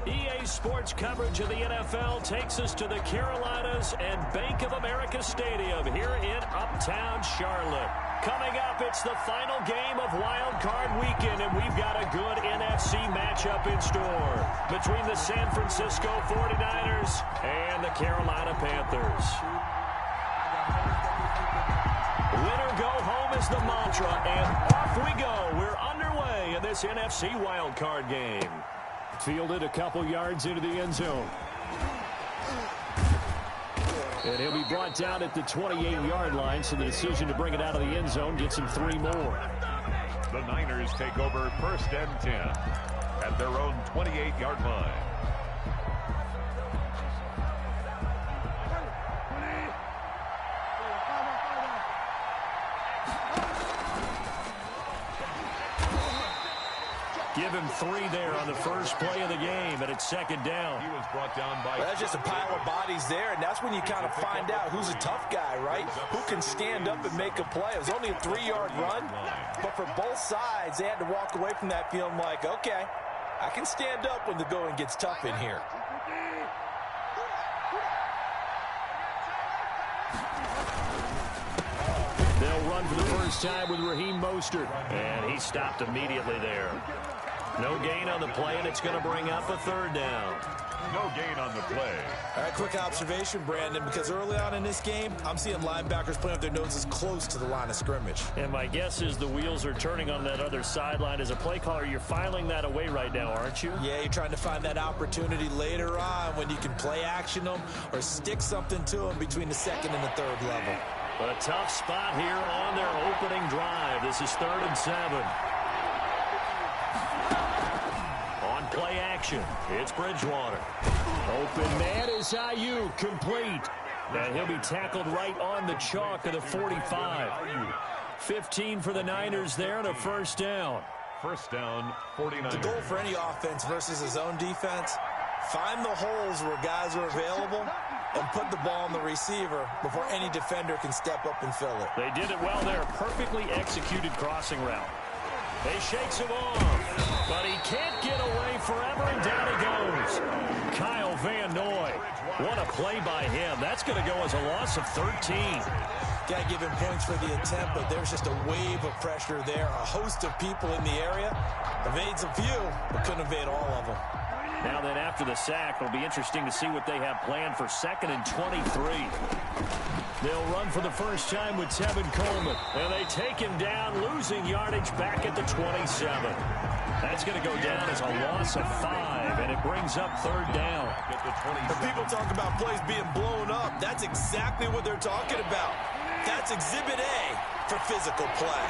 EA Sports coverage of the NFL takes us to the Carolinas and Bank of America Stadium here in Uptown Charlotte. Coming up, it's the final game of Wildcard Weekend, and we've got a good NFC matchup in store between the San Francisco 49ers and the Carolina Panthers. Winner go home is the mantra, and off we go. We're underway in this NFC Wildcard game. Fielded a couple yards into the end zone. And he'll be brought down at the 28-yard line, so the decision to bring it out of the end zone gets him 3 more. The Niners take over 1st and 10 at their own 28-yard line. Give him 3 there on the first play of the game, and it's 2nd down. He was brought down by... That's just a pile of bodies there, and that's when you kind of find out who's a tough guy, right? Who can stand up and make a play. It was only a 3-yard run, but for both sides, they had to walk away from that feeling like, okay, I can stand up when the going gets tough in here. They'll run for the first time with Raheem Mostert, and he stopped immediately there. No gain on the play, and it's going to bring up a 3rd down. No gain on the play. All right, quick observation, Brandon, because early on in this game, I'm seeing linebackers playing with their noses close to the line of scrimmage. And my guess is the wheels are turning on that other sideline. As a play caller, you're filing that away right now, aren't you? Yeah, you're trying to find that opportunity later on when you can play action them or stick something to them between the 2nd and the 3rd level. A tough spot here on their opening drive. This is 3rd and 7. On play action, it's Bridgewater. Open man is Ayuk, complete. And he'll be tackled right on the chalk of the 45. 15 for the Niners there and a 1st down. 1st down, 49. The goal for any offense versus his own defense, find the holes where guys are available and put the ball on the receiver before any defender can step up and fill it. They did it well there. Perfectly executed crossing route. He shakes him off, but he can't get away forever, and down he goes. Kyle Van Noy. What a play by him. That's going to go as a loss of 13. Got to give him points for the attempt, but there's just a wave of pressure there. A host of people in the area. Evades a few, but couldn't evade all of them. Now then, after the sack, it'll be interesting to see what they have planned for 2nd and 23. They'll run for the first time with Tevin Coleman. And they take him down, losing yardage back at the 27. That's going to go down as a loss of 5, and it brings up 3rd down. When people talk about plays being blown up, that's exactly what they're talking about. That's Exhibit A for physical play.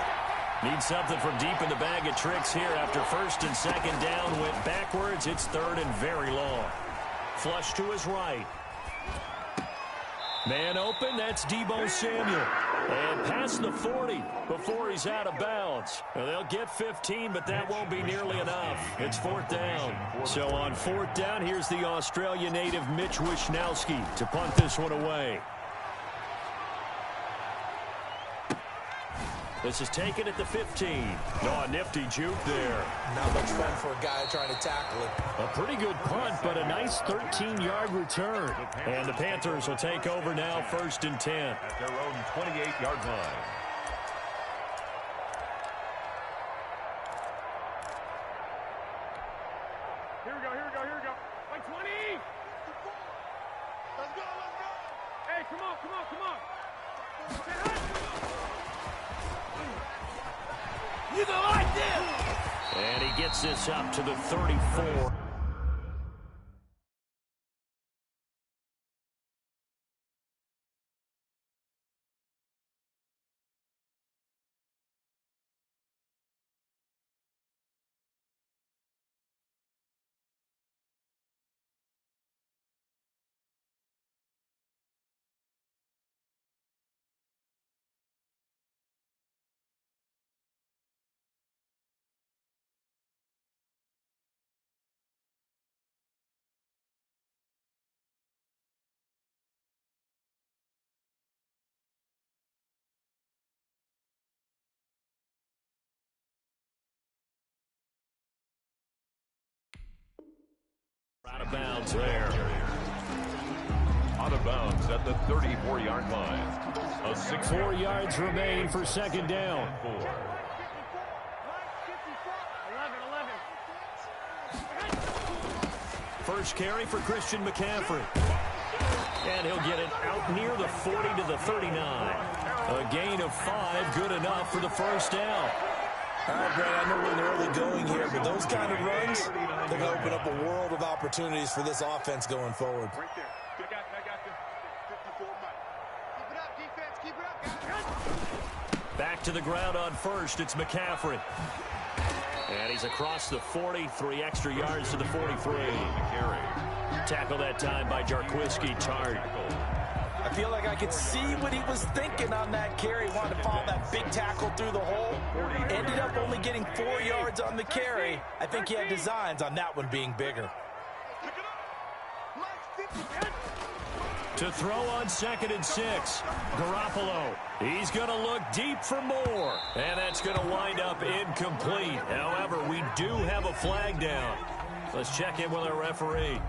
Need something from deep in the bag of tricks here after 1st and 2nd down. Went backwards. It's 3rd and very long. Flush to his right. Man open. That's Deebo Samuel. And past the 40 before he's out of bounds. Now, they'll get 15, but that won't be nearly enough. It's 4th down. So on 4th down, here's the Australia native Mitch Wishnowsky to punt this one away. This is taken at the 15. Oh, a nifty juke there. Not much fun for a guy trying to tackle it. A pretty good punt, but a nice 13-yard return. And the Panthers will take over now, 1st and 10. At their own 28-yard line. Here we go. Like 20! Let's go! Hey, come on! You don't like this! And he gets this up to the 34. of bounds there. Out of bounds at the 34-yard line. 4 yards remain for second down. 11. First carry for Christian McCaffrey. And he'll get it out near the 40 to the 39. A gain of 5, good enough for the first down. All right, Brad, I know we're in the early going here, but those kind of runs, they're going to open up a world of opportunities for this offense going forward. Right there. I got this. 54 Mike. Keep it up, defense. Keep it up, guys. Back to the ground on first. It's McCaffrey. And he's across the 40, 3 extra yards to the 43. Tackle that time by Jarquiski Tart. I feel like I could see what he was thinking on that carry. Wanted to follow that big tackle through the hole. Ended up only getting 4 yards on the carry. I think he had designs on that one being bigger. To throw on 2nd and 6. Garoppolo. He's going to look deep for more. And that's going to wind up incomplete. However, we do have a flag down. Let's check in with our referee.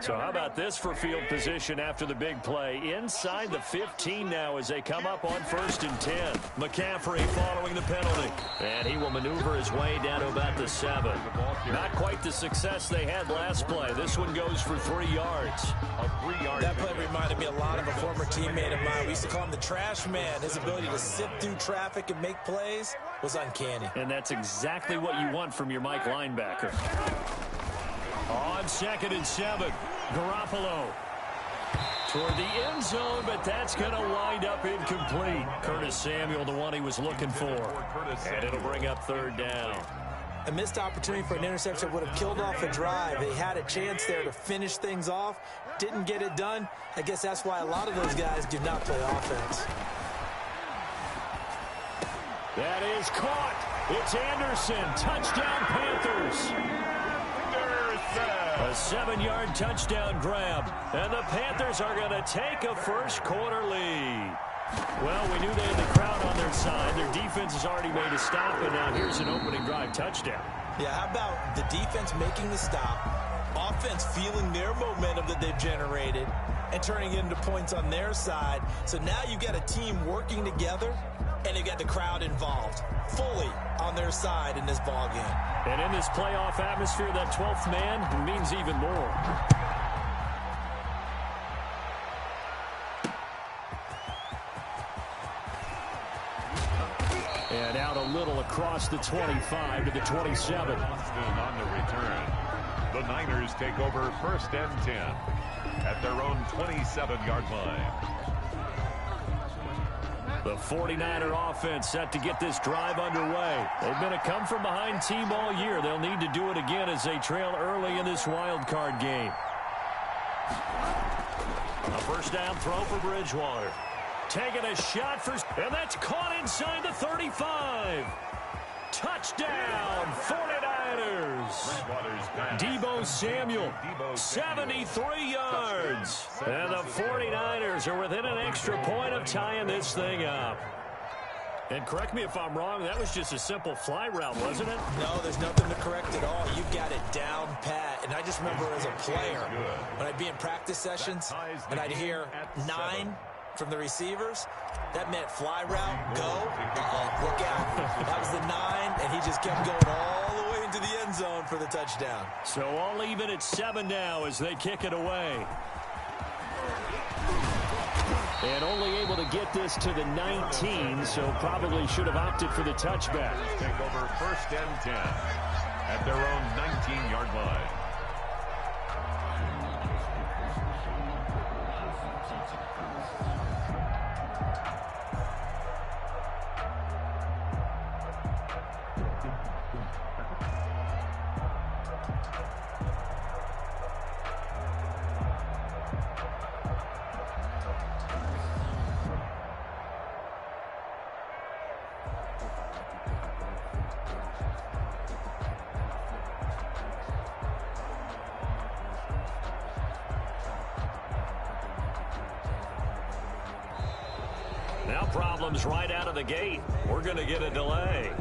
So how about this for field position after the big play? Inside the 15 now as they come up on 1st and 10. McCaffrey following the penalty. And he will maneuver his way down to about the 7. Not quite the success they had last play. This one goes for 3 yards. That play reminded me a lot of a former teammate of mine. We used to call him the trash man. His ability to sift through traffic and make plays was uncanny. And that's exactly what you want from your Mike linebacker. On 2nd and 7, Garoppolo toward the end zone, but that's going to wind up incomplete. Curtis Samuel, the one he was looking for. And it'll bring up 3rd down. A missed opportunity for an interception would have killed off a drive. They had a chance there to finish things off. Didn't get it done. I guess that's why a lot of those guys do not play offense. That is caught. It's Anderson. Touchdown, Panthers. A 7-yard touchdown grab. And the Panthers are going to take a first-quarter lead. Well, we knew they had the crowd on their side. Their defense has already made a stop, and now here's an opening drive touchdown. Yeah, how about the defense making the stop, offense feeling their momentum that they've generated, and turning it into points on their side. So now you've got a team working together, and they've got the crowd involved fully on their side in this ball game. And in this playoff atmosphere, that 12th man means even more. And out a little across the 25 to the 27. On the return. The Niners take over 1st and 10 at their own 27-yard line. The 49er offense set to get this drive underway. They've been a come-from-behind team all year. They'll need to do it again as they trail early in this wild card game. A first down throw for Bridgewater. Taking a shot for... And that's caught inside the 35. Touchdown, 49ers. Deebo Samuel, 73 yards. And the 49ers are within an extra point of tying this thing up. And correct me if I'm wrong, that was just a simple fly route, wasn't it? No, there's nothing to correct at all. You've got it down pat. And I just remember as a player, when I'd be in practice sessions, and I'd hear 9 from the receivers, that meant fly route, go, look out. That was the 9, and he just kept going all the way into the end zone for the touchdown. So all even at 7 now as they kick it away. And only able to get this to the 19, so probably should have opted for the touchback. Take over 1st and 10 at their own 19-yard line. Now problems right out of the gate. We're going to get a delay.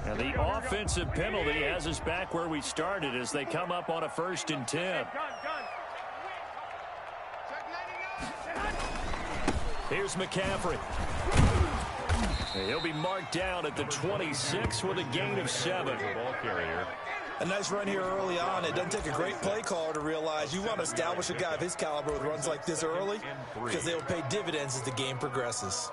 And the offensive penalty has us back where we started as they come up on a 1st and 10. Here's McCaffrey. He'll be marked down at the 26 with a gain of 7. Ball carrier. A nice run here early on. It doesn't take a great play caller to realize you want to establish a guy of his caliber with runs like this early because they will pay dividends as the game progresses.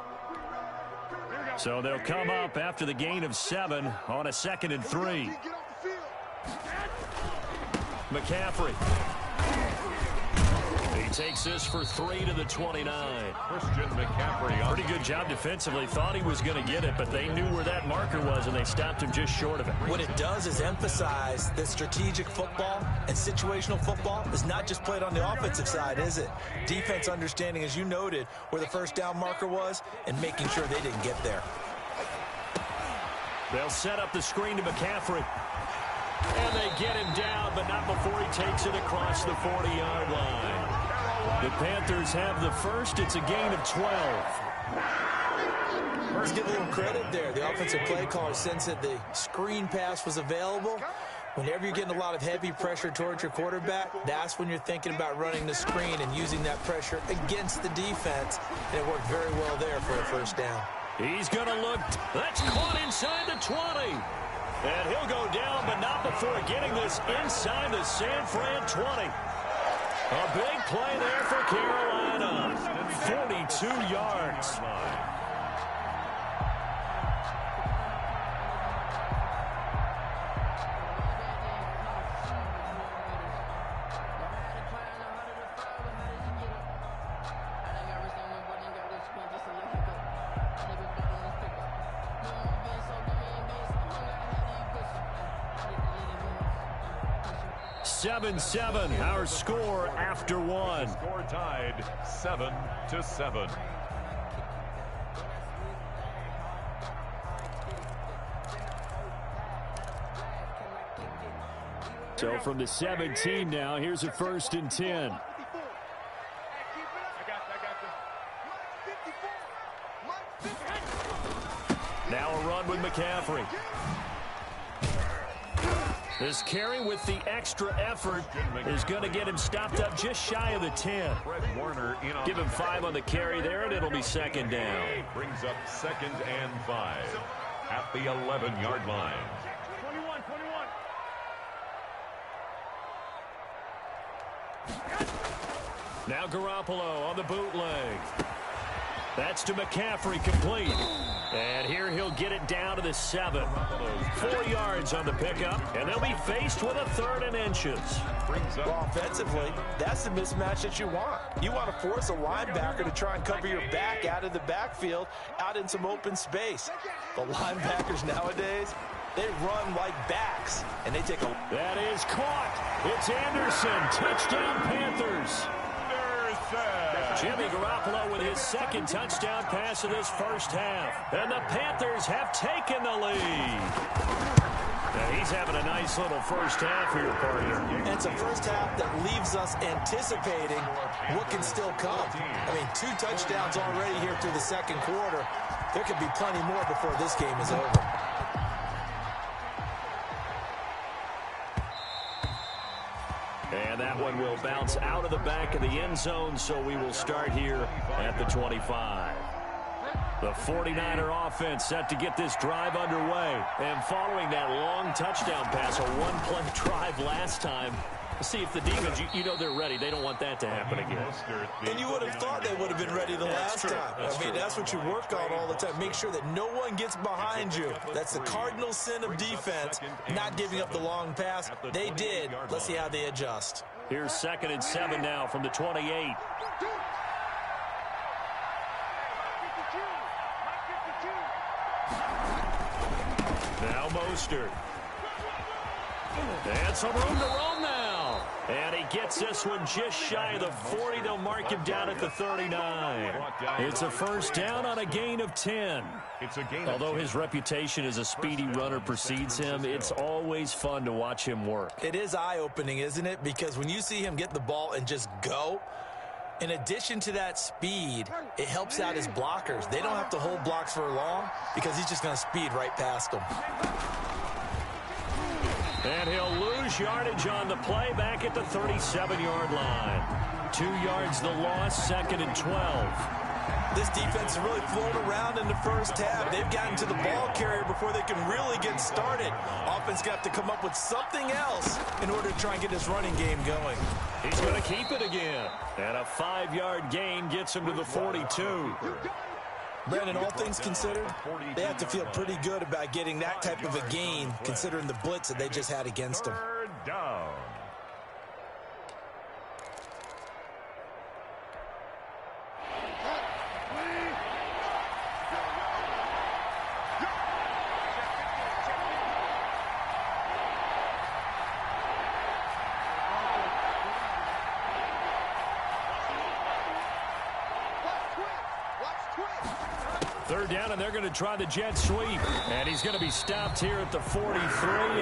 So they'll come up after the gain of 7 on a 2nd and 3. McCaffrey. He takes this for 3 to the 29. Christian McCaffrey. Pretty good job defensively. Thought he was going to get it, but they knew where that marker was, and they stopped him just short of it. What it does is emphasize that strategic football and situational football is not just played on the offensive side, is it? Defense understanding, as you noted, where the 1st down marker was and making sure they didn't get there. They'll set up the screen to McCaffrey. And they get him down, but not before he takes it across the 40-yard line. The Panthers have the first. It's a gain of 12. Let's give a little credit there. The offensive play caller sensed that the screen pass was available. Whenever you're getting a lot of heavy pressure towards your quarterback, that's when you're thinking about running the screen and using that pressure against the defense. And it worked very well there for a 1st down. He's going to look. That's caught inside the 20. And he'll go down, but not before getting this inside the San Fran 20. A big play there for Carolina. 42 yards. Seven, our score after 1. Score tied 7-7. So from the 17 now, here's a 1st and 10. Now a run with McCaffrey. This carry with the extra effort is going to get him stopped up just shy of the 10. Give him 5 on the carry there, and it'll be 2nd down. Brings up 2nd and 5 at the 11-yard line. 21. Now Garoppolo on the bootleg. That's to McCaffrey, complete. And here he'll get it down to the 7. 4 yards on the pickup, and they'll be faced with a 3rd and inches. Well, offensively, that's the mismatch that you want. You want to force a linebacker to try and cover your back out of the backfield, out in some open space. The linebackers nowadays, they run like backs, and they take a... That is caught. It's Anderson. Touchdown, Panthers. Jimmy Garoppolo with his 2nd touchdown pass of this 1st half. And the Panthers have taken the lead. Now he's having a nice little 1st half here, partner. And it's a 1st half that leaves us anticipating what can still come. I mean, 2 touchdowns already here through the 2nd quarter. There could be plenty more before this game is over. And that one will bounce out of the back of the end zone, so we will start here at the 25. The 49er offense set to get this drive underway. And following that long touchdown pass, a 1-play drive last time, see if the defense, you know they're ready. They don't want that to happen again. And you would have thought they would have been ready the last time. I mean, that's what you work on all the time. Make sure that no one gets behind you. That's the cardinal sin of defense, not giving up the long pass. They did. Let's see how they adjust. Here's 2nd and 7 now from the 28. Now Mostert. And some room to roam now. And he gets this one just shy of the 40. They'll mark him down at the 39. It's a first down on a gain of 10. Although his reputation as a speedy runner precedes him, it's always fun to watch him work. It is eye-opening, isn't it? Because when you see him get the ball and just go, in addition to that speed, it helps out his blockers. They don't have to hold blocks for long because he's just going to speed right past them. And he'll lose yardage on the play back at the 37-yard line. 2 yards the loss, 2nd and 12. This defense is really flown around in the first half. They've gotten to the ball carrier before they can really get started. Offense got to come up with something else in order to try and get this running game going. He's going to keep it again. And a 5-yard gain gets him to the 42. Brandon, all things considered, they have to feel pretty good about getting that type of a gain considering the blitz that they just had against them. Third down. Third down, and they're going to try the jet sweep. And he's going to be stopped here at the 43,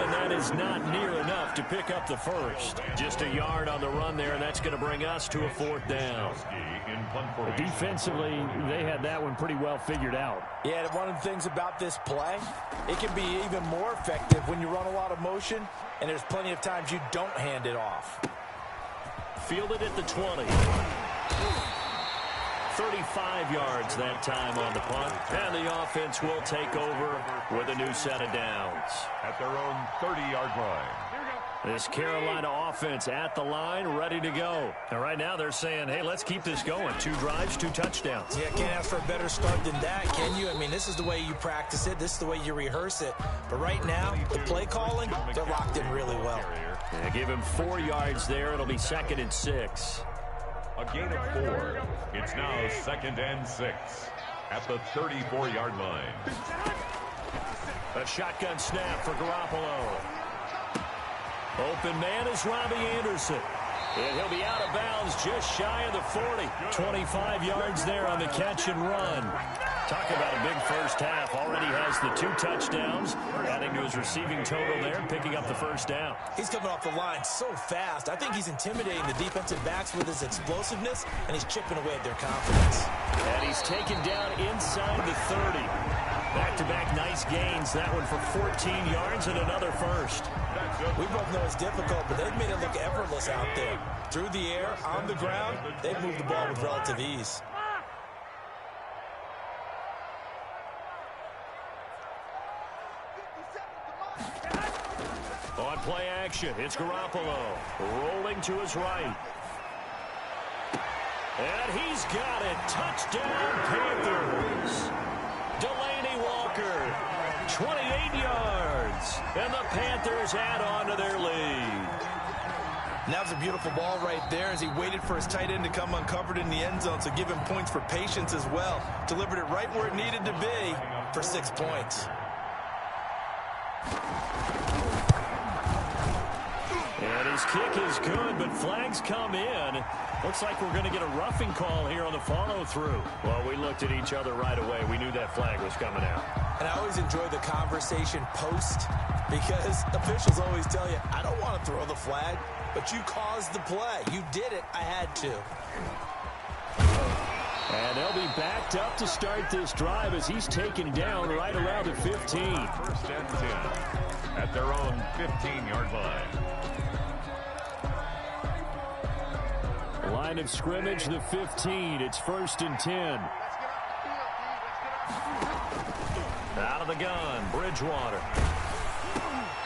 and that is not near enough to pick up the first. Just a yard on the run there, and that's going to bring us to a 4th down. Defensively, they had that one pretty well figured out. Yeah, and one of the things about this play, it can be even more effective when you run a lot of motion, and there's plenty of times you don't hand it off. Fielded at the 20. 35 yards that time on the punt. And the offense will take over with a new set of downs. At their own 30-yard line. This Carolina offense at the line, ready to go. And right now they're saying, hey, let's keep this going. 2 drives, 2 touchdowns. Yeah, can't ask for a better start than that, can you? I mean, this is the way you practice it. This is the way you rehearse it. But right now, the play calling, they're locked in really well. Yeah, give him 4 yards there. It'll be 2nd and 6. A gain of 4. It's now 2nd and 6 at the 34-yard line. A shotgun snap for Garoppolo. Open man is Robbie Anderson. And he'll be out of bounds just shy of the 40. 25 yards there on the catch and run. Talk about a big first half. Already has the 2 touchdowns, adding to his receiving total there, picking up the first down. He's coming off the line so fast. I think he's intimidating the defensive backs with his explosiveness, and he's chipping away at their confidence. And he's taken down inside the 30. Back-to-back nice gains. That one for 14 yards and another first. We both know it's difficult, but they've made it look effortless out there. Through the air, on the ground, they've moved the ball with relative ease. On play action, it's Garoppolo rolling to his right. And he's got it. Touchdown, Panthers. Delaney Walker, 28 yards. And the Panthers add on to their lead. And that was a beautiful ball right there as he waited for his tight end to come uncovered in the end zone, so give him points for patience as well. Delivered it right where it needed to be for 6 points. And his kick is good, but flags come in. Looks like we're going to get a roughing call here on the follow-through. Well, we looked at each other right away. We knew that flag was coming out. And I always enjoy the conversation post because officials always tell you, I don't want to throw the flag, but you caused the play. You did it. I had to. And they'll be backed up to start this drive as he's taken down right around the 15. 1st and 10 at their own 15-yard line. Line of scrimmage, the 15. It's 1st and 10. Out of the gun, Bridgewater.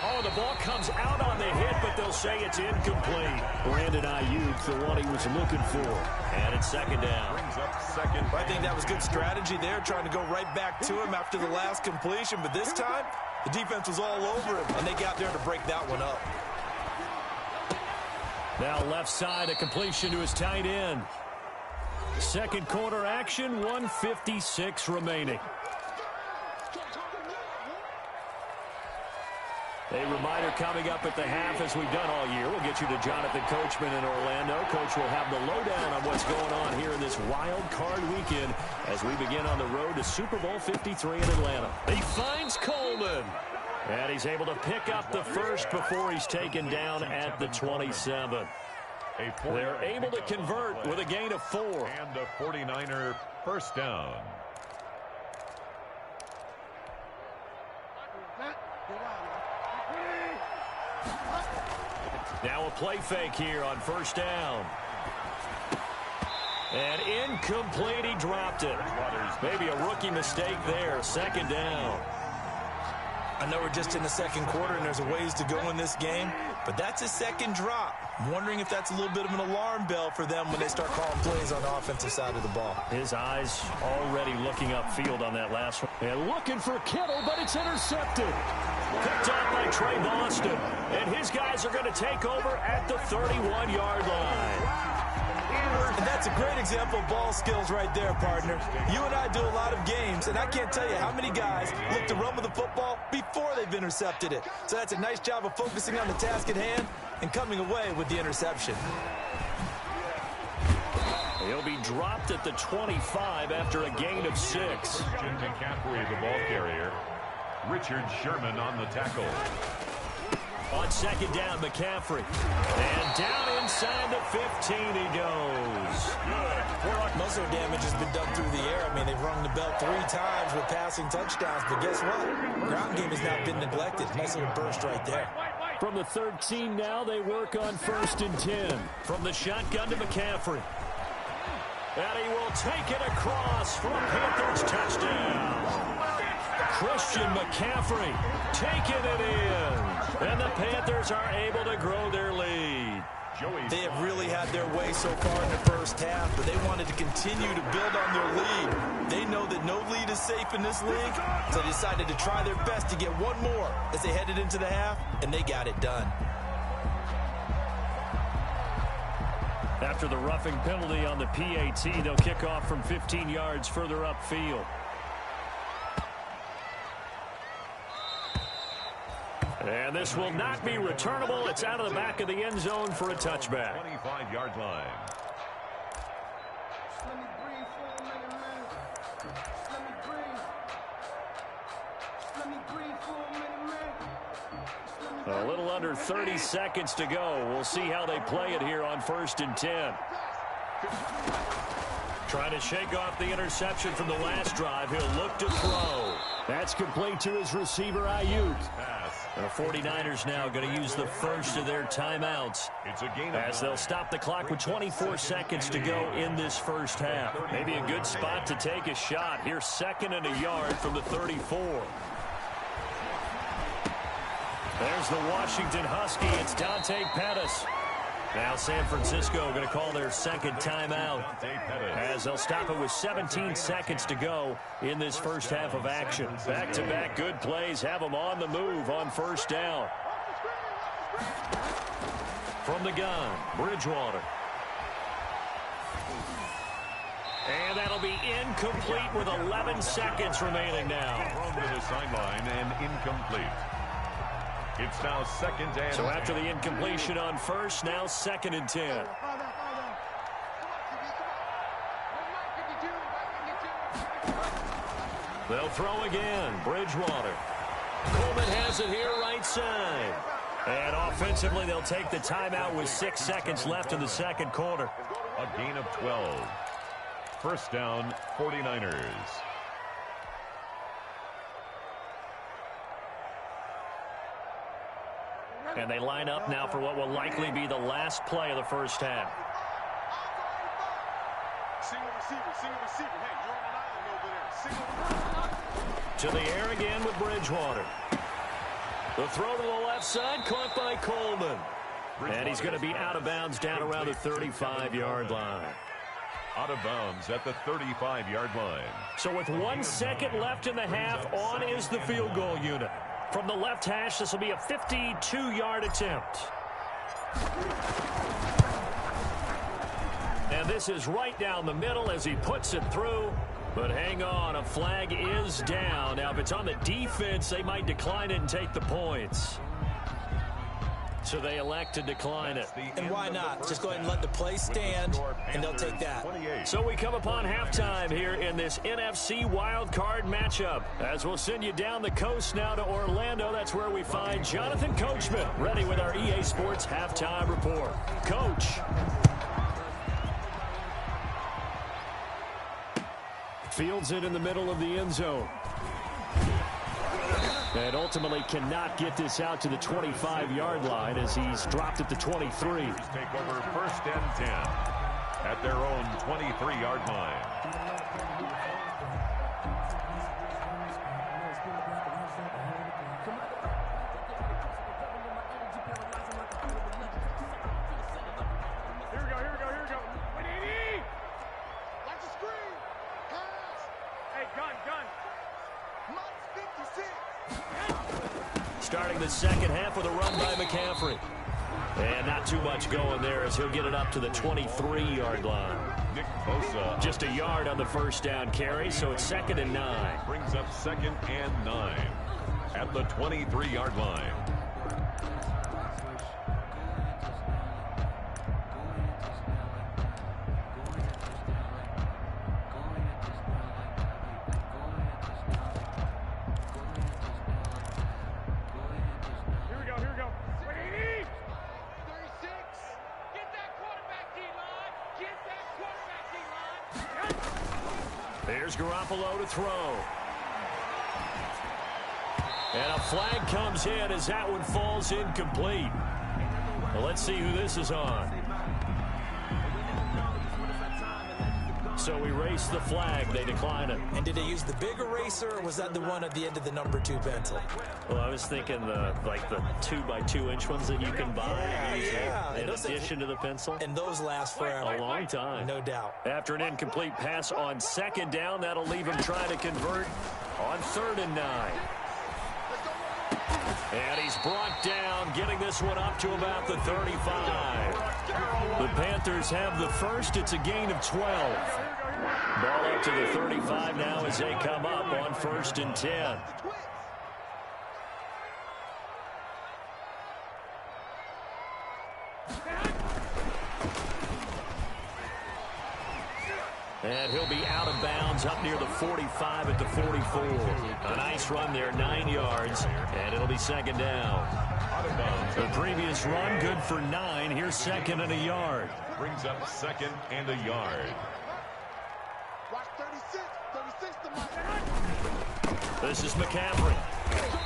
Oh, the ball comes out on the hit, but they'll say it's incomplete. Brandon Ayuk, the one he was looking for. And it's 2nd down. Brings up 2nd. I think that was good strategy there, trying to go right back to him after the last completion. But this time, the defense was all over him, and they got there to break that one up. Now left side, a completion to his tight end. 2nd quarter action, 1:56 remaining. A reminder coming up at the half, as we've done all year. We'll get you to Jonathan Coachman in Orlando. Coach will have the lowdown on what's going on here in this wild card weekend as we begin on the road to Super Bowl 53 in Atlanta. He finds Coleman. And he's able to pick up the first before he's taken down at the 27. They're able to convert with a gain of 4. And the 49er first down. Now a play fake here on first down. And incomplete, he dropped it. Maybe a rookie mistake there, second down. I know we're just in the second quarter and there's a ways to go in this game, but that's a second drop. I'm wondering if that's a little bit of an alarm bell for them when they start calling plays on the offensive side of the ball. His eyes already looking upfield on that last one. And looking for Kittle, but it's intercepted. Picked up by Trey Boston. And his guys are going to take over at the 31-yard line. And that's a great example of ball skills right there, partner. You and I do a lot of games, and I can't tell you how many guys look to run with the football before they've intercepted it. So that's a nice job of focusing on the task at hand and coming away with the interception. He'll be dropped at the 25 after a gain of 6. Jim McCaffrey, the ball carrier. Richard Sherman on the tackle. On second down, McCaffrey. And down inside the 15 he goes. Most of their damage has been done through the air. I mean, they've rung the bell 3 times with passing touchdowns. But guess what? Ground game has now been neglected. Nice little burst right there. From the 13 now, they work on 1st and 10. From the shotgun to McCaffrey. And he will take it across for a Panthers touchdown. Christian McCaffrey taking it in. And the Panthers are able to grow their lead. They have really had their way so far in the first half, but they wanted to continue to build on their lead. They know that no lead is safe in this league, so they decided to try their best to get one more as they headed into the half, and they got it done. After the roughing penalty on the PAT, they'll kick off from 15 yards further upfield. And this will not be returnable. It's out of the back of the end zone for a touchback. 25-yard line. A little under 30 seconds to go. We'll see how they play it here on 1st and 10. Trying to shake off the interception from the last drive. He'll look to throw. That's complete to his receiver, Ayuk. The 49ers now going to use the first of their timeouts as they'll stop the clock with 24 seconds to go in this first half. Maybe a good spot to take a shot. Here's 2nd and a yard from the 34. There's the Washington Husky. It's Dante Pettis. Now San Francisco going to call their second timeout as they'll stop it with 17 seconds to go in this first half of action. Back-to-back good plays have them on the move on 1st down. From the gun, Bridgewater. And that'll be incomplete with 11 seconds remaining now. Thrown to the sideline and incomplete. It's now 2nd and 10. So after the incompletion on 1st, now 2nd and 10. They'll throw again. Bridgewater. Coleman has it here right side. And offensively, they'll take the timeout with 6 seconds left in the second quarter. A gain of 12. First down, 49ers. And they line up now for what will likely be the last play of the first half. To the air again with Bridgewater. The throw to the left side, caught by Coleman. And he's going to be out of bounds down around the 35-yard line. Out of bounds at the 35-yard line. So with 1 second left in the half, on is the field goal unit. From the left hash, this will be a 52-yard attempt. And this is right down the middle as he puts it through. But hang on, a flag is down. Now, if it's on the defense, they might decline it and take the points. So they elect to decline it. And why not? Just go ahead and let the play stand, and they'll take that. So we come upon halftime here in this NFC wildcard matchup. As we'll send you down the coast now to Orlando. That's where we find Jonathan Coachman ready with our EA Sports halftime report. Coach. Fields it in the middle of the end zone. And ultimately cannot get this out to the 25-yard line as he's dropped at the 23. Take over first and 10 at their own 23-yard line. Here we go. Watch the screen. Pass. Hey, gun. Minus 56. Starting the second half with a run by McCaffrey. And not too much going there as he'll get it up to the 23-yard line. Nick Bosa. Just a yard on the first down carry, so it's 2nd and 9. Brings up 2nd and 9 at the 23-yard line. There's Garoppolo to throw. And a flag comes in as that one falls incomplete. Well, let's see who this is on. So we race the flag. They decline it. And did they use the big eraser, or was that the one at the end of the number 2 pencil? Well, I was thinking the 2x2-inch ones that you can buy. Yeah. In addition to the pencil. And those last forever. A long time. No doubt. After an incomplete pass on 2nd down, that'll leave him trying to convert on 3rd and 9. And he's brought down, getting this one up to about the 35. The Panthers have the first. It's a gain of 12. Ball up to the 35 now as they come up on 1st and 10. And he'll be out of bounds up near the 45 at the 44. A nice run there, 9 yards, and it'll be 2nd down. The previous run, good for 9. Here's 2nd and a yard. Brings up 2nd and a yard. Watch 36 to my. This is McCaffrey.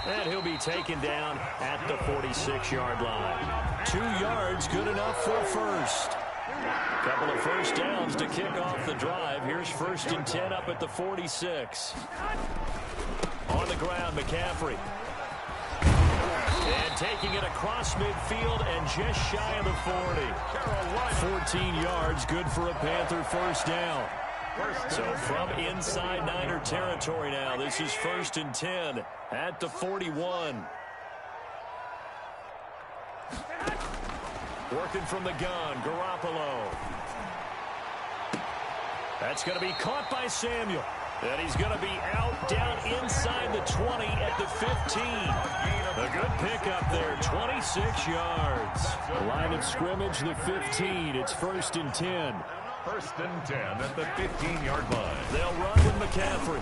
And he'll be taken down at the 46-yard line. 2 yards, good enough for first. Couple of first downs to kick off the drive. Here's 1st and 10 up at the 46. On the ground, McCaffrey. And taking it across midfield and just shy of the 40. 14 yards, good for a Panther first down. So from inside Niner territory now, this is 1st and 10 at the 41. Working from the gun, Garoppolo. That's going to be caught by Samuel. And he's going to be out down inside the 20 at the 15. A good pickup there, 26 yards. Line of scrimmage, the 15. It's 1st and 10. 1st and 10 at the 15-yard line. They'll run with McCaffrey.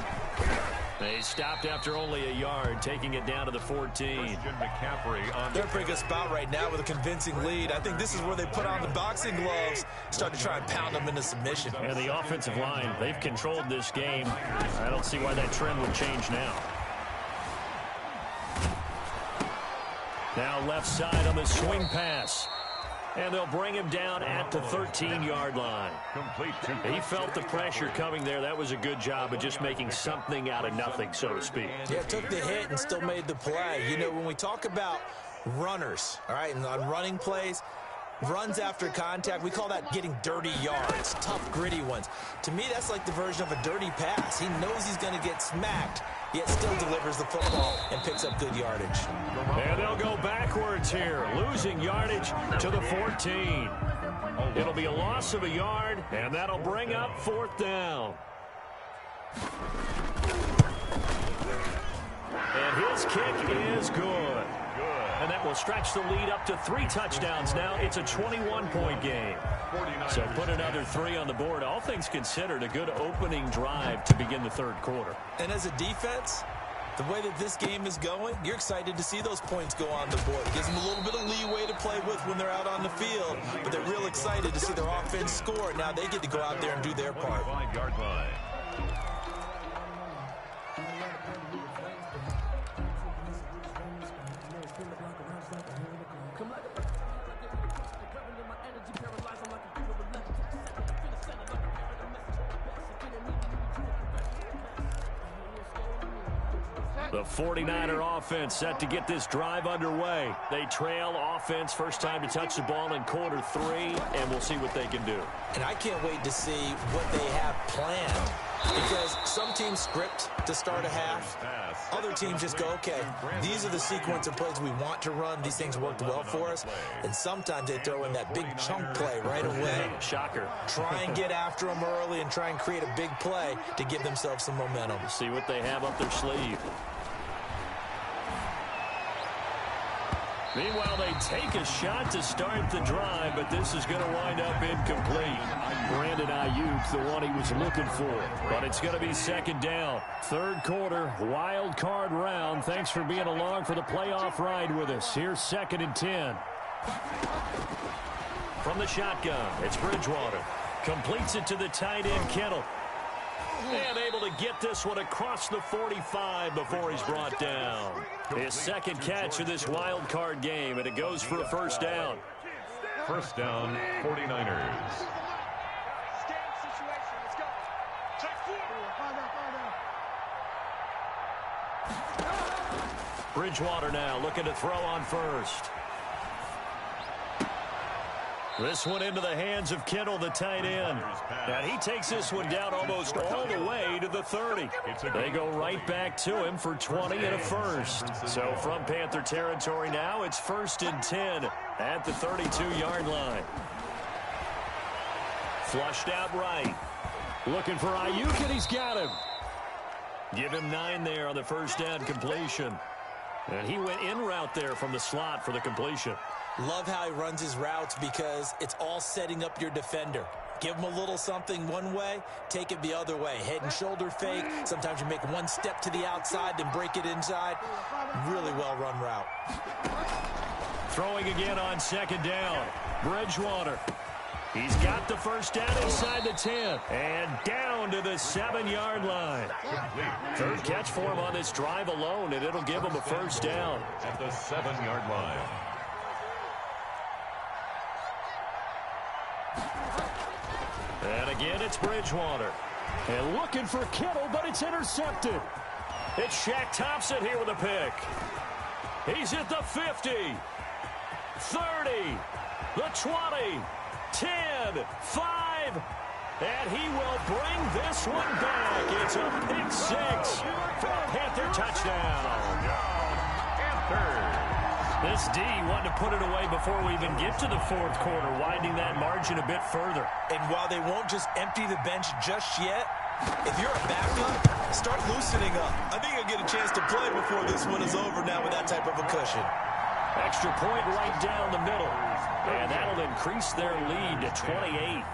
They stopped after only a yard, taking it down to the 14. McCaffrey on They're bringing us about right now with a convincing lead. I think this is where they put on the boxing gloves, start to try and pound them into submission. And the offensive line, they've controlled this game. I don't see why that trend would change now. Now left side on the swing pass. And they'll bring him down at the 13-yard line. He felt the pressure coming there. That was a good job of just making something out of nothing, so to speak. Yeah, took the hit and still made the play. You know, when we talk about runners, all right, and on running plays, runs after contact, we call that getting dirty yards, tough, gritty ones. To me, that's like the version of a dirty pass. He knows he's going to get smacked, yet still delivers the football and picks up good yardage. And they'll go backwards here, losing yardage to the 14. It'll be a loss of a yard, and that'll bring up 4th down. And his kick is good. And that will stretch the lead up to 3 touchdowns now. It's a 21-point game. So put another 3 on the board. All things considered, a good opening drive to begin the third quarter. And as a defense, the way that this game is going, you're excited to see those points go on the board. Gives them a little bit of leeway to play with when they're out on the field. But they're real excited to see their offense score. Now they get to go out there and do their part. 5-yard line. The 49er offense set to get this drive underway. They trail offense, first time to touch the ball in quarter 3, and we'll see what they can do. And I can't wait to see what they have planned, because some teams script to start a half. Other teams just go, okay, these are the sequence of plays we want to run. These things worked well for us. And sometimes they throw in that big chunk play right away. Shocker. Try and get after them early and try and create a big play to give themselves some momentum. See what they have up their sleeve. Meanwhile, they take a shot to start the drive, but this is going to wind up incomplete. Brandon Ayuk's the one he was looking for, but it's going to be second down. Third quarter, wild card round. Thanks for being along for the playoff ride with us. Here's 2nd and 10. From the shotgun, it's Bridgewater. Completes it to the tight end, Kittle. And able to get this one across the 45 before he's brought down. His second catch of this wild card game, and it goes for a first down. First down, 49ers. Bridgewater now looking to throw on first. This one into the hands of Kittle, the tight end. And he takes this one down almost all the way to the 30. They go right back to him for 20 and a first. So from Panther territory now, it's 1st and 10 at the 32-yard line. Flushed out right. Looking for Ayuk, and he's got him. Give him 9 there on the first down completion. And he went in route there from the slot for the completion. Love how he runs his routes because it's all setting up your defender. Give him a little something one way, take it the other way. Head and shoulder fake. Sometimes you make one step to the outside, then break it inside. Really well-run route. Throwing again on second down. Bridgewater. He's got the first down inside the 10. And down to the 7-yard line. Third catch for him on this drive alone, and it'll give him a first down. At the 7-yard line. And again, it's Bridgewater. And looking for Kittle, but it's intercepted. It's Shaq Thompson here with a pick. He's at the 50, 30, the 20, 10, 5, and he will bring this one back. It's a pick 6 for a Panther touchdown. Panthers. This D wanted to put it away before we even get to the fourth quarter, widening that margin a bit further. And while they won't just empty the bench just yet, if you're a backup, start loosening up. I think you'll get a chance to play before this one is over now with that type of a cushion. Extra point right down the middle. And that'll increase their lead to 28.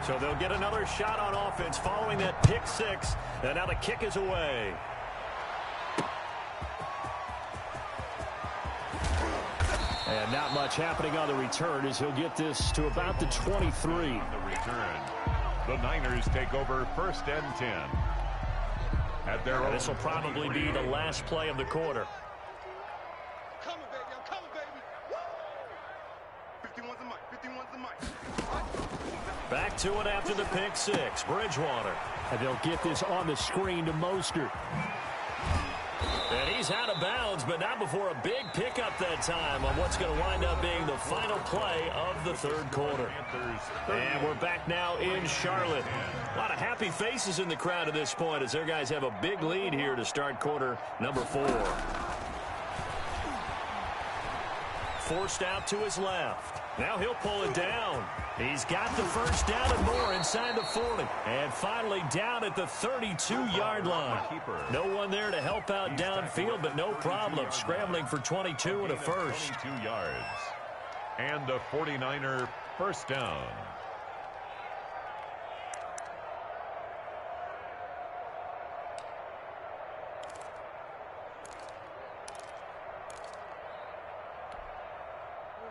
So they'll get another shot on offense following that pick 6. And now the kick is away. And not much happening on the return as he'll get this to about the 23. On the return, the Niners take over 1st and 10. At their own. This will probably be the last play of the quarter. Coming, baby. I'm coming, baby. 51's the mic. 51's the mic. Back to it after the pick 6. Bridgewater. And they'll get this on the screen to Mostert. And he's out of bounds, but not before a big pickup that time on what's going to wind up being the final play of the third quarter. And we're back now in Charlotte. A lot of happy faces in the crowd at this point as their guys have a big lead here to start quarter number 4. Forced out to his left. Now he'll pull it down. He's got the first down and more inside the 40. And finally down at the 32-yard line. No one there to help out downfield, but no problem. Scrambling for 22 and a first. 22 yards. And a 49er first down.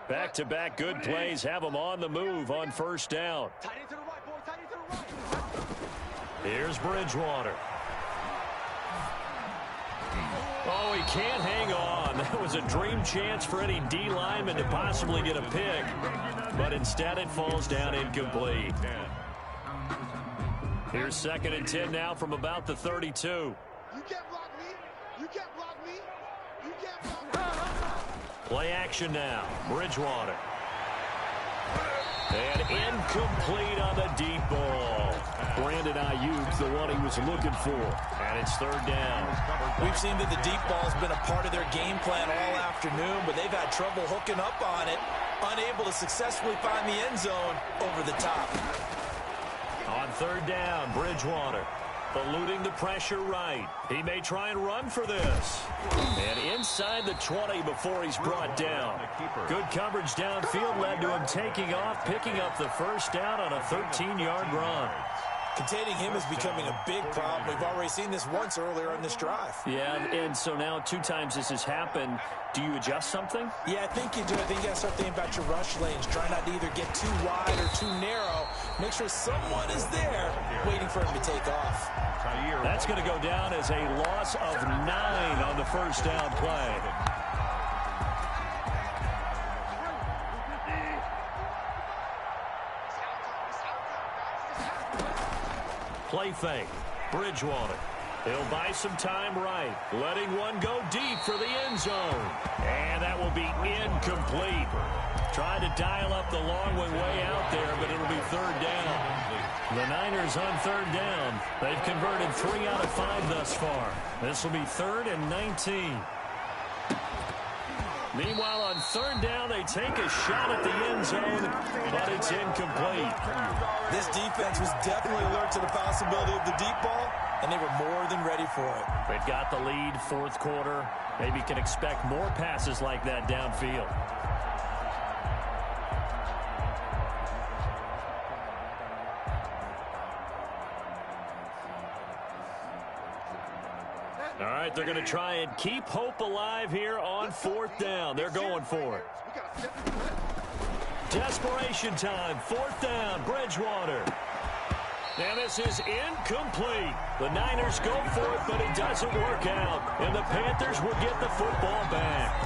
Back-to-back good plays have them on the move on first down. Here's Bridgewater. Oh, he can't hang on. That was a dream chance for any D lineman to possibly get a pick. But instead it falls down incomplete. Here's 2nd and 10 now from about the 32. You can't block me. You can't block me. You can't block me. Play action now. Bridgewater. And incomplete on the deep ball. Brandon Ayuk, the one he was looking for. And it's 3rd down. We've seen that the deep ball's been a part of their game plan all afternoon, but they've had trouble hooking up on it, unable to successfully find the end zone over the top. On 3rd down, Bridgewater. Eluding the pressure right. He may try and run for this. And inside the 20 before he's brought down. Good coverage downfield led to him taking off, picking up the first down on a 13-yard run. Containing him is becoming a big problem. We've already seen this once earlier in this drive. Yeah, and so now 2 times this has happened. Do you adjust something? Yeah, I think you do. I think you got to start thinking about your rush lanes. Try not to either get too wide or too narrow. Make sure someone is there waiting for him to take off. That's going to go down as a loss of 9 on the first down play. Play fake. Bridgewater. He'll buy some time right. Letting one go deep for the end zone. And that will be incomplete. Trying to dial up the long one way out there, but it'll be 3rd down. The Niners on 3rd down. They've converted 3 out of 5 thus far. This will be 3rd and 19. Meanwhile, on 3rd down, they take a shot at the end zone, but it's incomplete. This defense was definitely alert to the possibility of the deep ball, and they were more than ready for it. They've got the lead, 4th quarter. Maybe can expect more passes like that downfield. All right, they're going to try and keep hope alive here on 4th down. They're going for it. Desperation time, 4th down, Bridgewater. And this is incomplete. The Niners go for it, but it doesn't work out. And the Panthers will get the football back.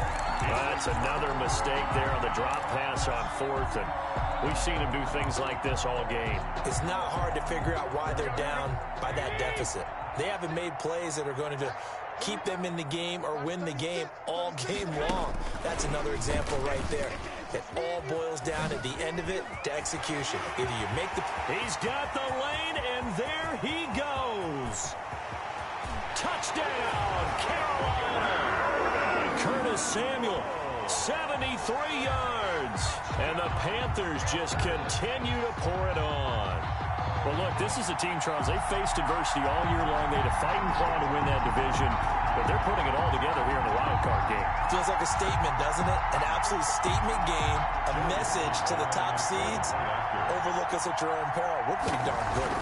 That's another mistake there on the drop pass on 4th. And we've seen him do things like this all game. It's not hard to figure out why they're down by that deficit. They haven't made plays that are going to keep them in the game or win the game all game long. That's another example right there. It all boils down at the end of it to execution. Either you make the... He's got the lane, and there he goes. Touchdown, Carolina. Curtis Samuel, 73 yards. And the Panthers just continue to pour it on. Well, look, this is a team, Charles, they faced adversity all year long. They had to fight and claw to win that division, but they're putting it all together here in the wild card game. Feels like a statement, doesn't it? An absolute statement game, a message to the top seeds. Overlook us at your own peril. We're pretty darn good.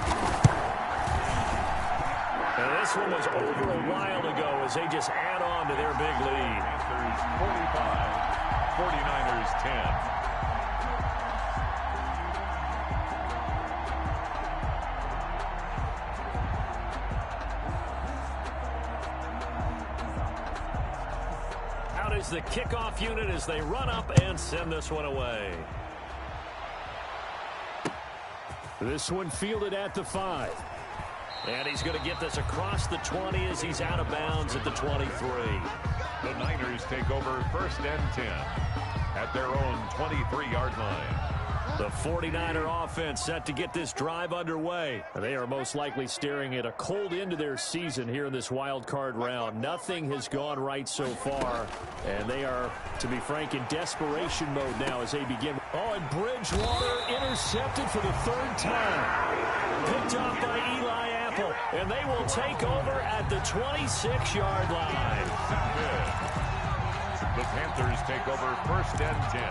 And this one was over a while ago as they just add on to their big lead. Panthers 45, 49ers 10. Is the kickoff unit as they run up and send this one away. This one fielded at the 5. And he's going to get this across the 20 as he's out of bounds at the 23. The Niners take over 1st and 10 at their own 23-yard line. The 49er offense set to get this drive underway. They are most likely staring at a cold end to their season here in this wild card round. Nothing has gone right so far, and they are, to be frank, in desperation mode now as they begin. Oh, and Bridgewater intercepted for the third time. Picked off by Eli Apple, and they will take over at the 26-yard line. The Panthers take over 1st and 10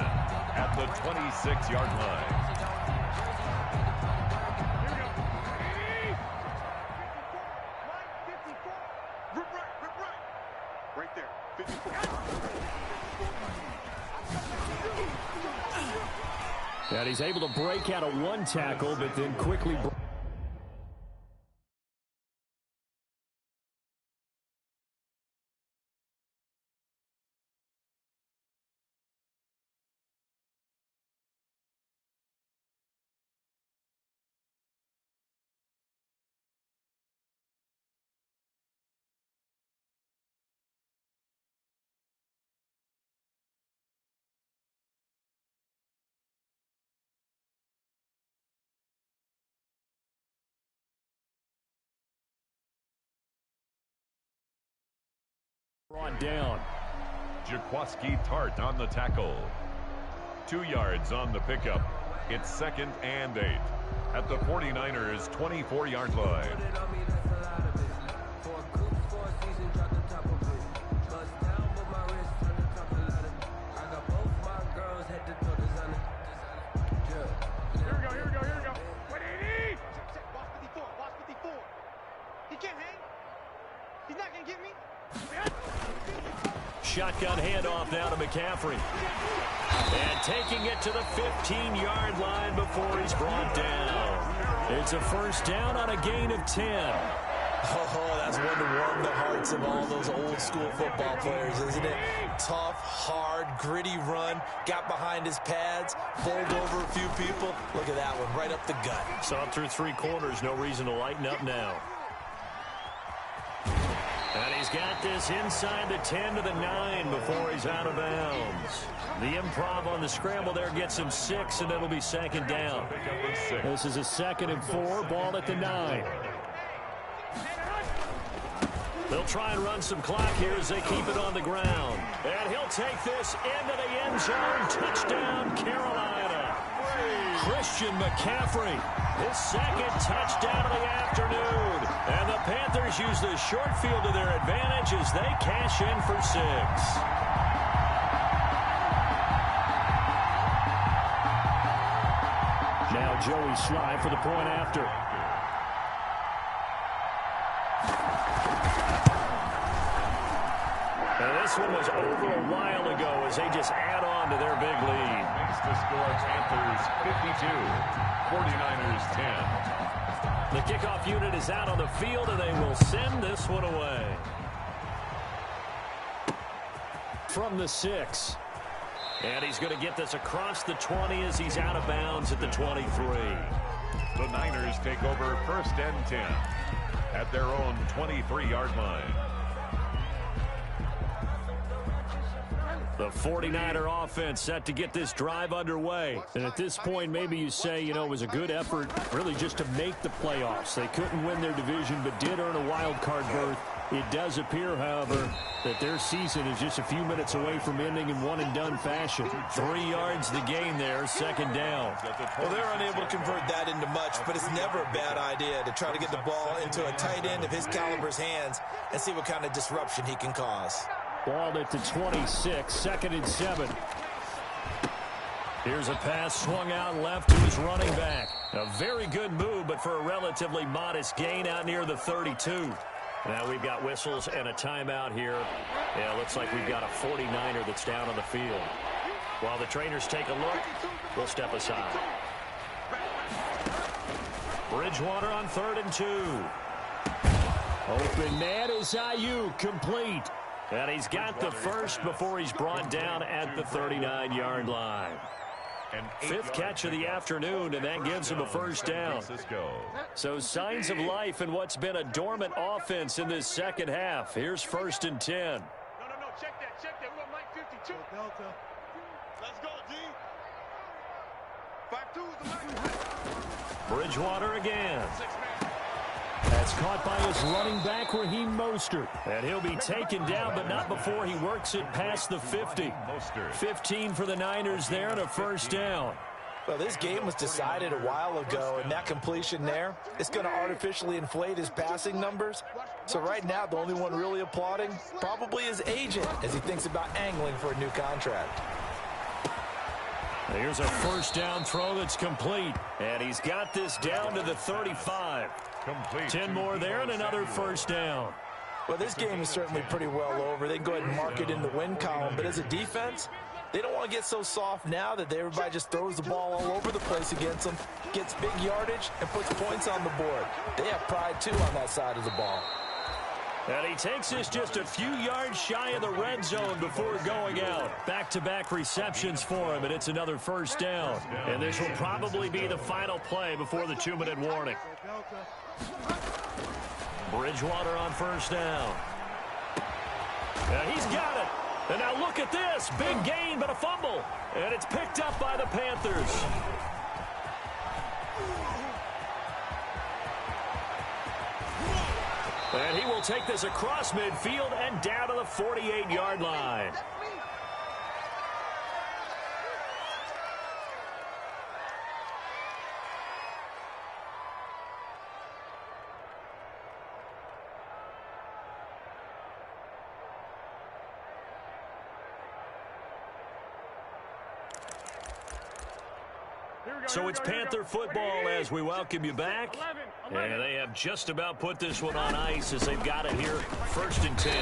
at the 26-yard line. Right there. 54. And he's able to break out of one tackle, but then quickly... brought down. Jaquaski Tart on the tackle. 2 yards on the pickup. It's 2nd and 8 at the 49ers' 24-yard line. Here we go. What do you need? Watch 54. He can't hang. He's not going to get me. Shotgun handoff now to McCaffrey. And taking it to the 15-yard line before he's brought down. It's a first down on a gain of 10. Oh, that's one to warm the hearts of all those old-school football players, isn't it? Tough, hard, gritty run. Got behind his pads, bowled over a few people. Look at that one, right up the gut. Saw it through 3 quarters. No reason to lighten up now. And he's got this inside the 10 to the 9 before he's out of bounds. The improv on the scramble there gets him 6, and it'll be 2nd down. This is a 2nd and 4, ball at the 9. They'll try and run some clock here as they keep it on the ground. And he'll take this into the end zone. Touchdown, Carolina. Christian McCaffrey, his 2nd touchdown of the afternoon. And the Panthers use the short field to their advantage as they cash in for 6. Now Joey Sly for the point after. And this one was over a while ago as they just add on to their big lead. Makes the score Panthers 52, 49ers 10. The kickoff unit is out on the field, and they will send this one away. From the 6. And he's going to get this across the 20 as he's out of bounds at the 23. The Niners take over 1st and 10 at their own 23-yard line. The 49er offense set to get this drive underway. And at this point, maybe you say, you know, it was a good effort really just to make the playoffs. They couldn't win their division but did earn a wild card berth. It does appear, however, that their season is just a few minutes away from ending in one-and-done fashion. 3 yards the gain there, 2nd down. Well, they're unable to convert that into much, but it's never a bad idea to try to get the ball into a tight end of his caliber's hands and see what kind of disruption he can cause. Ball at the 26, 2nd and 7. Here's a pass swung out left to his running back. A very good move, but for a relatively modest gain out near the 32. Now we've got whistles and a timeout here. Yeah, looks like we've got a 49er that's down on the field. While the trainers take a look, we'll step aside. Bridgewater on 3rd and 2. Open man is Ayuk, complete. And he's got the first before he's brought down at the 39-yard line. 5th catch of the afternoon, and that gives him a first down. So signs of life in what's been a dormant offense in this second half. Here's 1st and 10. No, check that. We want Mike 52. Delta. Let's go, D. Bridgewater again. That's caught by his running back, Raheem Mostert. And he'll be taken down, but not before he works it past the 50. 15 for the Niners there and a first down. Well, this game was decided a while ago, and that completion there is going to artificially inflate his passing numbers. So right now, the only one really applauding probably his agent as he thinks about angling for a new contract. Here's a first down throw that's complete, and he's got this down to the 35. Complete. 10 more there and another first down. Well, this game is certainly pretty well over. They can go ahead and mark it in the win column, but as a defense, they don't want to get so soft now that everybody just throws the ball all over the place against them, gets big yardage, and puts points on the board. They have pride, too, on that side of the ball. And he takes this just a few yards shy of the red zone before going out. Back-to-back receptions for him, and it's another first down. And this will probably be the final play before the 2-minute warning. Bridgewater on first down. And he's got it. And now look at this. Big gain, but a fumble. And it's picked up by the Panthers. And he will take this across midfield and down to the 48-yard line. So it's Panther football as we welcome you back. And they have just about put this one on ice as they've got it here, 1st and 10.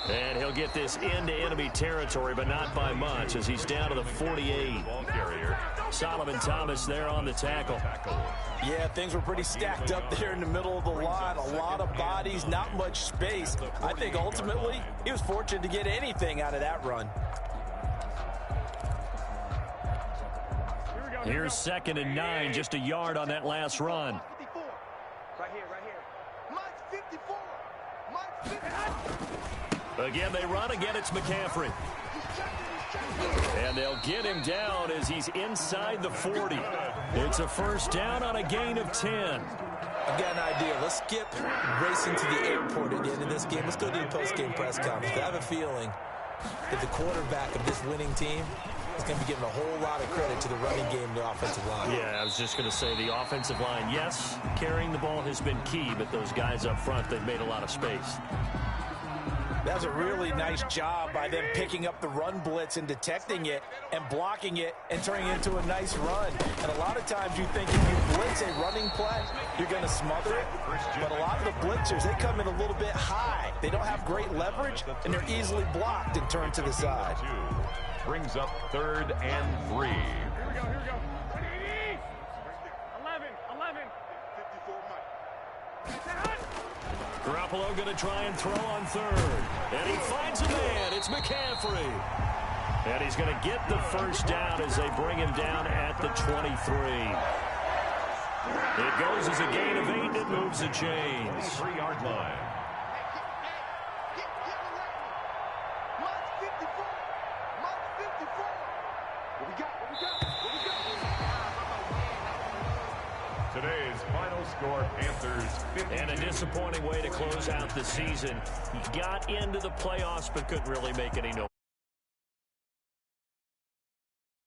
And he'll get this into enemy territory, but not by much as he's down to the 48. Ball carrier. Solomon Thomas there on the tackle. Yeah, things were pretty stacked up there in the middle of the line. A lot of bodies, not much space. I think ultimately he was fortunate to get anything out of that run. Here's 2nd and 9, just a yard on that last run. Right here. Mine's 54. Again, they run. Again, it's McCaffrey. And they'll get him down as he's inside the 40. It's a first down on a gain of 10. I've got an idea. Let's skip racing to the airport at the end of this game. Let's go to the post-game press conference. I have a feeling that the quarterback of this winning team is going to be giving a whole lot of credit to the running game and the offensive line. Yeah, I was just going to say the offensive line, yes, carrying the ball has been key, but those guys up front, they've made a lot of space. That's a really nice job by them picking up the run blitz and detecting it and blocking it and turning it into a nice run. And a lot of times you think if you blitz a running play, you're going to smother it. But a lot of the blitzers, they come in a little bit high. They don't have great leverage, and they're easily blocked and turned to the side. Brings up 3rd and 3. Here we go. 11. 54 Garoppolo going to try and throw on 3rd. And he finds a man. It's McCaffrey. And he's going to get the first down as they bring him down at the 23. It goes as a gain of 8 and it moves the chains. 3-yard line. Today's final score, Panthers 52. And a disappointing way to close out the season. He got into the playoffs but couldn't really make any noise.